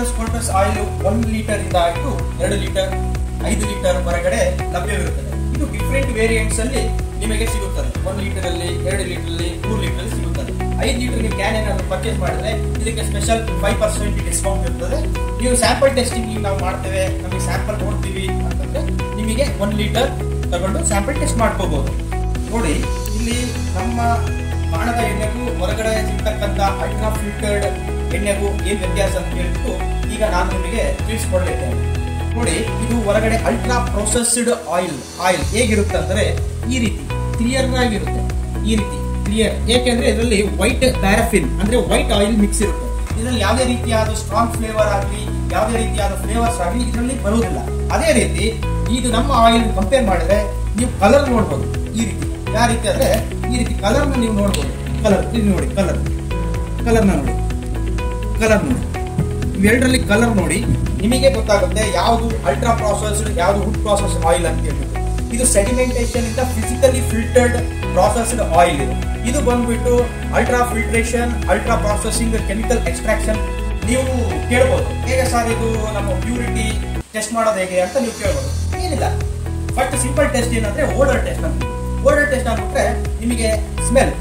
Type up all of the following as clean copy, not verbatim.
Press oil 1 litre ಇಂದ ಆಯ್ತು 2 litre 5 litre ಹೊರಗಡೆ ಲಭ್ಯವಿರುತ್ತದೆ. ಇದು ಡಿಫರೆಂಟ್ ವೇರಿಯಂಟ್ಸ್ ಅಲ್ಲಿ ನಿಮಗೆ ಸಿಗುತ್ತದೆ. 1 ಲೀಟರ್ ಅಲ್ಲಿ, 2 ಲೀಟರ್ ಅಲ್ಲಿ, 3 ಲೀಟರ್ ಅಲ್ಲಿ ಸಿಗುತ್ತದೆ. 5 ಲೀಟರ್ ನೀವು ಕ್ಯಾನ್ ಏನಾದ್ರು ಪರ್ಚೇಸ್ ಮಾಡಿದ್ರೆ ಇದಕ್ಕೆ ಸ್ಪೆಷಲ್ 5% ಡಿಸ್ಕೌಂಟ್ ಇರ್ತದೆ. ನೀವು ಸ್ಯಾಂಪಲ್ ಟೆಸ್ಟಿಂಗ್ ನಾವು ಮಾಡ್ತೇವೆ, ನಮಗೆ ಸ್ಯಾಂಪಲ್ ನೋಡ್ತೀವಿ ಅಂತಂದ್ರೆ ನಿಮಗೆ 1 ಲೀಟರ್ ತಗೊಂಡು ಸ್ಯಾಂಪಲ್ ಟೆಸ್ಟ್ ಮಾಡ್ಕೋಬಹುದು. ನೋಡಿ ಇಲ್ಲಿ ನಮ್ಮ ಬಾಣದ ಎಣ್ಣೆಗೂ ಹೊರಗಡೆ ಸಿಗ್ತಕ್ಕಂಥ ಅಲ್ಟ್ರಾ ಫಿಲ್ಟರ್ಡ್ ಎಣ್ಣೆಗೂ ಏನ್ ವ್ಯತ್ಯಾಸ ಅಂತ ಹೇಳ್ಬಿಟ್ಟು ಈಗ ನಾನು ನಿಮಗೆ ತಿಳಿಸ್ಕೊಡ್ಲಿದ್ದೇನೆ. ನೋಡಿ ಇದು ಹೊರಗಡೆ ಅಲ್ಟ್ರಾ ಪ್ರೊಸೆಸ್ಡ್ ಆಯಿಲ್ ಹೇಗಿರುತ್ತೆ ಅಂದ್ರೆ ಈ ರೀತಿ ಕ್ಲಿಯರ್ ಆಗಿರುತ್ತೆ. ಈ ರೀತಿ ಕ್ಲಿಯರ್ ಏಕೆಂದ್ರೆ ಇದರಲ್ಲಿ ವೈಟ್ ಪ್ಯಾರಾಫಿನ್ ಅಂದ್ರೆ ವೈಟ್ ಆಯಿಲ್ ಮಿಕ್ಸ್ ಇರುತ್ತೆ. ಇದರಲ್ಲಿ ಯಾವುದೇ ರೀತಿಯಾದ ಸ್ಟ್ರಾಂಗ್ ಫ್ಲೇವರ್ ಆಗಲಿ ಯಾವುದೇ ರೀತಿಯಾದ ಫ್ಲೇವರ್ಸ್ ಆಗಲಿ ಇದರಲ್ಲಿ ಬರುವುದಿಲ್ಲ. ಅದೇ ರೀತಿ ಇದು ನಮ್ಮ ಆಯಿಲ್ ಕಂಪೇರ್ ಮಾಡಿದ್ರೆ ನೀವು ಕಲರ್ ನೋಡ್ಬೋದು. ಈ ರೀತಿ ಯಾವ ರೀತಿ ಅಂದ್ರೆ ಈ ರೀತಿ ಕಲರ್ ನೀವು ನೋಡ್ಬೋದು. ಕಲರ್ ಇಲ್ಲಿ ನೋಡಿ, ಕಲರ್ ನೋಡಿ ಇವೆರಡರಲ್ಲಿ ಕಲರ್ ನೋಡಿ ನಿಮಗೆ ಗೊತ್ತಾಗುತ್ತೆ ಯಾವುದು ಅಲ್ಟ್ರಾ ಪ್ರಾಸೆಸ್ಡ್ ಯಾವುದು ವುಡ್ ಪ್ರಾಸೆಸ್ ಆಯಿಲ್ ಅಂತ ಹೇಳ್ಬಿಟ್ಟು. ಇದು ಸೆಡಿಮೆಂಟೇಷನ್ ಇಂದ ಫಿಸಿಕಲಿ ಫಿಲ್ಟರ್ಡ್ ಪ್ರಾಸೆಸ್ಡ್ ಆಯಿಲ್. ಇದು ಬಂದ್ಬಿಟ್ಟು ultra filtration, ultra processing, chemical extraction. ನೀವು ಕೇಳ್ಬೋದು ಹೇಗೆ ಸರ್ ಇದು ನಮ್ಮ ಪ್ಯೂರಿಟಿ ಟೆಸ್ಟ್ ಮಾಡೋದು ಹೇಗೆ ಅಂತ ನೀವು ಕೇಳ್ಬೋದು. ಏನಿಲ್ಲ, ಫಸ್ಟ್ ಸಿಂಪಲ್ ಟೆಸ್ಟ್ ಏನಂದ್ರೆ ಓಡರ್ ಟೆಸ್ಟ್ ಅಂತ. ಓಡರ್ ಟೆಸ್ಟ್ ಆಗ್ಬಿಟ್ರೆ ನಿಮಗೆ ಸ್ಮೆಲ್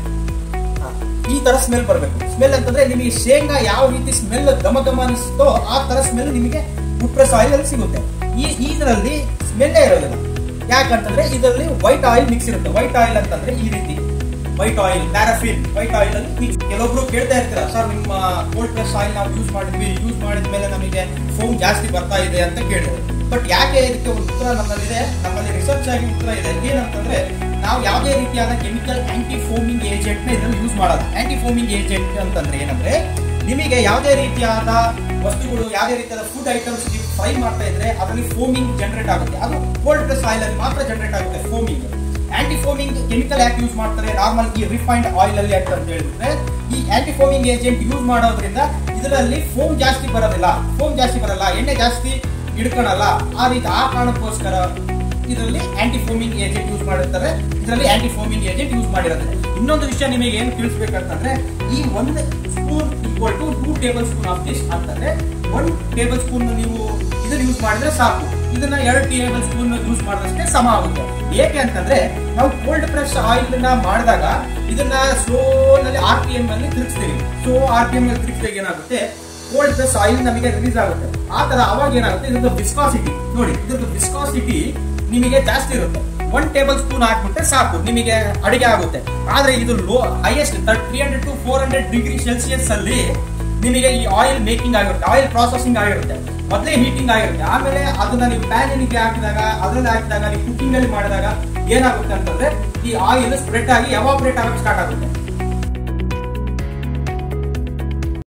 ಈ ತರ ಸ್ಮೆಲ್ ಬರಬೇಕು. ಸ್ಮೆಲ್ ಅಂತಂದ್ರೆ ನಿಮಗೆ ಶೇಂಗಾ ಯಾವ ರೀತಿ ಸ್ಮೆಲ್ ಘಮ ಅನಿಸುತ್ತೋ ಆ ತರ ಸ್ಮೆಲ್ ನಿಮಗೆ ವುಡ್ ಪ್ರೆಸ್ ಆಯಿಲ್ ಅಲ್ಲಿ ಸಿಗುತ್ತೆ. ಇದರಲ್ಲಿ ಸ್ಮೆಲ್ಲೇ ಇರೋದಿಲ್ಲ. ಯಾಕಂತಂದ್ರೆ ಇದರಲ್ಲಿ ವೈಟ್ ಆಯಿಲ್ ಮಿಕ್ಸ್ ಇರುತ್ತೆ. ವೈಟ್ ಆಯಿಲ್ ಅಂತಂದ್ರೆ ಈ ರೀತಿ white oil, paraffin, white oil ಅಲ್ಲಿ ಮಿಕ್ಸ್. ಕೆಲವೊಬ್ರು ಕೇಳ್ತಾ ಇರ್ತೀರಾ ಸರ್ ನಿಮ್ಮ ಕೋಲ್ಡ್ ಪ್ರೆಸ್ ಆಯಿಲ್ ನಾವು ಯೂಸ್ ಮಾಡಿದ್ಮೇಲೆ ನಮಗೆ ಫೋಮ್ ಜಾಸ್ತಿ ಬರ್ತಾ ಇದೆ ಅಂತ ಕೇಳಿದ್ರು. ಬಟ್ ಯಾಕೆ ಇದಕ್ಕೆ ಉತ್ತರ ನಮ್ಮಲ್ಲಿ ರಿಸರ್ಚ್ ಆಗಿ ಉತ್ತರ ಇದೆ. ಏನಂತಂದ್ರೆ ನಾವು ಯಾವುದೇ ರೀತಿಯಾದ ಕೆಮಿಕಲ್ ಆಂಟಿ ಫೋಮಿಂಗ್ ಏಜೆಂಟ್ ನ ಇದರಲ್ಲಿ ಯೂಸ್ ಮಾಡಲ್ಲ. ಆಂಟಿ ಫೋಮಿಂಗ್ ಏಜೆಂಟ್ ಅಂತಂದ್ರೆ ಏನಂದ್ರೆ ನಿಮಗೆ ಯಾವುದೇ ರೀತಿಯಾದ ವಸ್ತುಗಳು ಯಾವುದೇ ರೀತಿಯಾದ ಫುಡ್ ಐಟಮ್ಸ್ ನೀವು ಫ್ರೈ ಮಾಡ್ತಾ ಇದ್ರೆ ಅದರಲ್ಲಿ ಫೋಮಿಂಗ್ ಜನರೇಟ್ ಆಗುತ್ತೆ. ಅದು ಕೋಲ್ಡ್ ಪ್ರೆಸ್ ಆಯಿಲ್ ಅಲ್ಲಿ ಮಾತ್ರ ಜನರೇಟ್ ಆಗುತ್ತೆ ಫೋಮಿಂಗ್. ಆಂಟಿ ಫೋಮಿಂಗ್ ಕೆಮಿಕಲ್ ಯಾಕೆ ಯೂಸ್ ಮಾಡ್ತಾರೆ ನಾರ್ಮಲ್ ಈ ರಿಫೈನ್ಡ್ ಆಯಿಲ್ ಅಲ್ಲಿ ಅಂತ ಹೇಳಿದ್ರೆ ಈ ಆಂಟಿ ಫೋಮಿಂಗ್ ಏಜೆಂಟ್ ಯೂಸ್ ಮಾಡೋದ್ರಿಂದ ಇದರಲ್ಲಿ ಫೋಮ್ ಜಾಸ್ತಿ ಬರಲ್ಲ, ಎಣ್ಣೆ ಜಾಸ್ತಿ ಹಿಡ್ಕೊಳಲ್ಲ. ಆ ಕಾರಣಕ್ಕೋಸ್ಕರ ಇದರಲ್ಲಿ ಆಂಟಿ ಫೋಮಿಂಗ್ ಏಜೆಂಟ್ ಯೂಸ್ ಮಾಡಿರ್ತಾರೆ. ಇದರಲ್ಲಿ ಆಂಟಿ ಫೋಮಿಂಗ್ ಏಜೆಂಟ್ ಯೂಸ್ ಮಾಡಿರುತ್ತೆ. ಇನ್ನೊಂದು ವಿಷಯ ನಿಮಗೆ ಏನು ತಿಳಿಸ್ಬೇಕಂತಂದ್ರೆ ಈ 1 spoon equal to 2 tablespoon of this ಅಂತಂದ್ರೆ 1 ಟೇಬಲ್ ಸ್ಪೂನ್ ನೀವು ಇದನ್ನ ಯೂಸ್ ಮಾಡಿದ್ರೆ ಸಾಕು. ಇದನ್ನ 2 ಟೇಬಲ್ ಸ್ಪೂನ್ ಯೂಸ್ ಮಾಡಿದಷ್ಟೇ ಸಮ ಆಗುತ್ತೆ. ಏಕೆ ಅಂತಂದ್ರೆ ನಾವು ಕೋಲ್ಡ್ ಪ್ರೆಸ್ ಆಯಿಲ್ ಮಾಡಿದಾಗ ಇದನ್ನ ಸ್ಲೋ ನಲ್ಲಿ RPM ಅಲ್ಲಿ ತಿರುಗಿಸ್ತೀವಿ. ಸೊ RPM ಅಲ್ಲಿ ತಿರುಗಿಸಿದಾಗ ಏನಾಗುತ್ತೆ ಕೋಲ್ಡ್ ಪ್ರೆಸ್ ಆಯಿಲ್ ನಮಗೆ ರಿಲೀಸ್ ಆಗುತ್ತೆ. ಆ ತರ ಅವಾಗ ಏನಾಗುತ್ತೆ ಇದ್ರದ್ದು ವಿಸ್ಕಾಸಿಟಿ ನೋಡಿ, ಇದ್ರದ್ದು ವಿಸ್ಕಾಸಿಟಿ ನಿಮಗೆ ಜಾಸ್ತಿ ಇರುತ್ತೆ. 1 ಟೇಬಲ್ ಸ್ಪೂನ್ ಹಾಕ್ಬಿಟ್ರೆ ಸಾಕು ನಿಮಗೆ ಅಡಿಗೆ ಆಗುತ್ತೆ. ಆದ್ರೆ ಇದು ಹೈಯೆಸ್ಟ್ 300 to 400 ಡಿಗ್ರಿ ಸೆಲ್ಸಿಯಸ್ ಅಲ್ಲಿ ನಿಮಗೆ ಈ ಆಯಿಲ್ ಮೇಕಿಂಗ್ ಆಗಿರುತ್ತೆ, ಆಯಿಲ್ ಪ್ರಾಸೆಸಿಂಗ್ ಆಗಿರುತ್ತೆ. ಮೊದಲೇ ಹೀಟಿಂಗ್ ಆಗಿರುತ್ತೆ. ಆಮೇಲೆ ಅದನ್ನ ನೀವು ಪ್ಯಾನಿಗೆ ಹಾಕಿದಾಗ ನೀವು ಕುಕಿಂಗ್ ಅಲ್ಲಿ ಮಾಡಿದಾಗ ಏನಾಗುತ್ತೆ ಅಂತಂದ್ರೆ ಈ ಆಯಿಲ್ ಸ್ಪ್ರೆಡ್ ಆಗಿ ಎವಾಪರೇಟ್ ಆಗಕ್ಕೆ ಸ್ಟಾರ್ಟ್ ಆಗುತ್ತೆ.